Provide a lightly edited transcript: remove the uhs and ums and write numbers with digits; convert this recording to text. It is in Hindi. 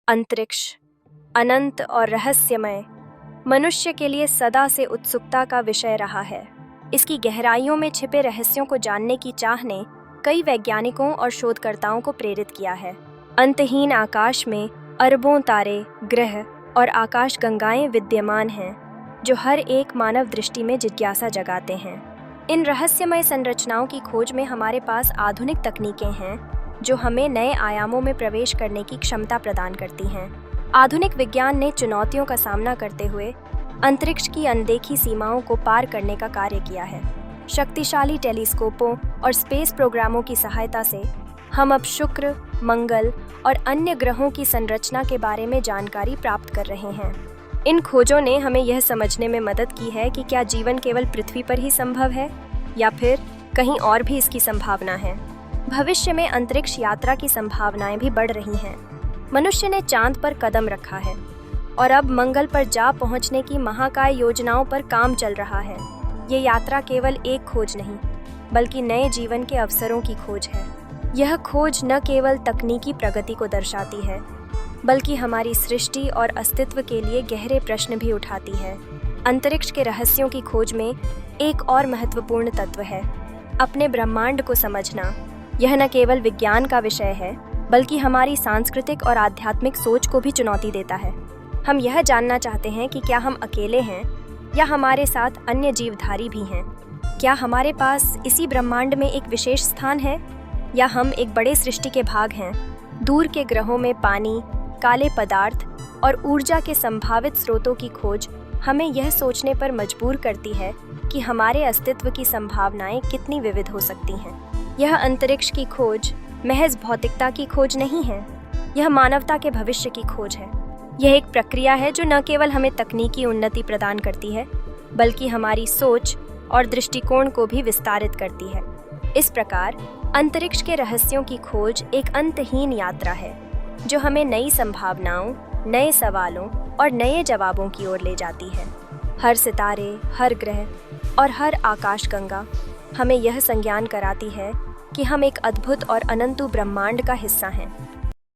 अंतरिक्ष अनंत और रहस्यमय मनुष्य के लिए सदा से उत्सुकता का विषय रहा है। इसकी गहराइयों में छिपे रहस्यों को जानने की चाह ने कई वैज्ञानिकों और शोधकर्ताओं को प्रेरित किया है। अंतहीन आकाश में अरबों तारे, ग्रह और आकाशगंगाएं विद्यमान हैं, जो हर एक मानव दृष्टि में जिज्ञासा जगाते हैं। इन रहस्यमय संरचनाओं की खोज में हमारे पास आधुनिक तकनीकें हैं, जो हमें नए आयामों में प्रवेश करने की क्षमता प्रदान करती हैं। आधुनिक विज्ञान ने चुनौतियों का सामना करते हुए अंतरिक्ष की अनदेखी सीमाओं को पार करने का कार्य किया है। शक्तिशाली टेलीस्कोपों और स्पेस प्रोग्रामों की सहायता से हम अब शुक्र, मंगल और अन्य ग्रहों की संरचना के बारे में जानकारी प्राप्त कर रहे हैं। इन खोजों ने हमें यह समझने में मदद की है कि क्या जीवन केवल पृथ्वी पर ही संभव है या फिर कहीं और भी इसकी संभावना है। भविष्य में अंतरिक्ष यात्रा की संभावनाएं भी बढ़ रही हैं। मनुष्य ने चांद पर कदम रखा है और अब मंगल पर जा पहुंचने की महाकाय योजनाओं पर काम चल रहा है। ये यात्रा केवल एक खोज नहीं, बल्कि नए जीवन के अवसरों की खोज है। यह खोज न केवल तकनीकी प्रगति को दर्शाती है, बल्कि हमारी सृष्टि और अस्तित्व के लिए गहरे प्रश्न भी उठाती है। अंतरिक्ष के रहस्यों की खोज में एक और महत्वपूर्ण तत्व है अपने ब्रह्मांड को समझना। यह न केवल विज्ञान का विषय है, बल्कि हमारी सांस्कृतिक और आध्यात्मिक सोच को भी चुनौती देता है। हम यह जानना चाहते हैं कि क्या हम अकेले हैं या हमारे साथ अन्य जीवधारी भी हैं। क्या हमारे पास इसी ब्रह्मांड में एक विशेष स्थान है या हम एक बड़े सृष्टि के भाग हैं। दूर के ग्रहों में पानी, काले पदार्थ और ऊर्जा के संभावित स्रोतों की खोज हमें यह सोचने पर मजबूर करती है कि हमारे अस्तित्व की संभावनाएं कितनी विविध हो सकती हैं। यह अंतरिक्ष की खोज महज भौतिकता की खोज नहीं है, यह मानवता के भविष्य की खोज है। यह एक प्रक्रिया है जो न केवल हमें तकनीकी उन्नति प्रदान करती है, बल्कि हमारी सोच और दृष्टिकोण को भी विस्तारित करती है। इस प्रकार अंतरिक्ष के रहस्यों की खोज एक अंतहीन यात्रा है, जो हमें नई संभावनाओं, नए सवालों और नए जवाबों की ओर ले जाती है। हर सितारे, हर ग्रह और हर आकाशगंगा हमें यह संज्ञान कराती है कि हम एक अद्भुत और अनंत ब्रह्मांड का हिस्सा हैं।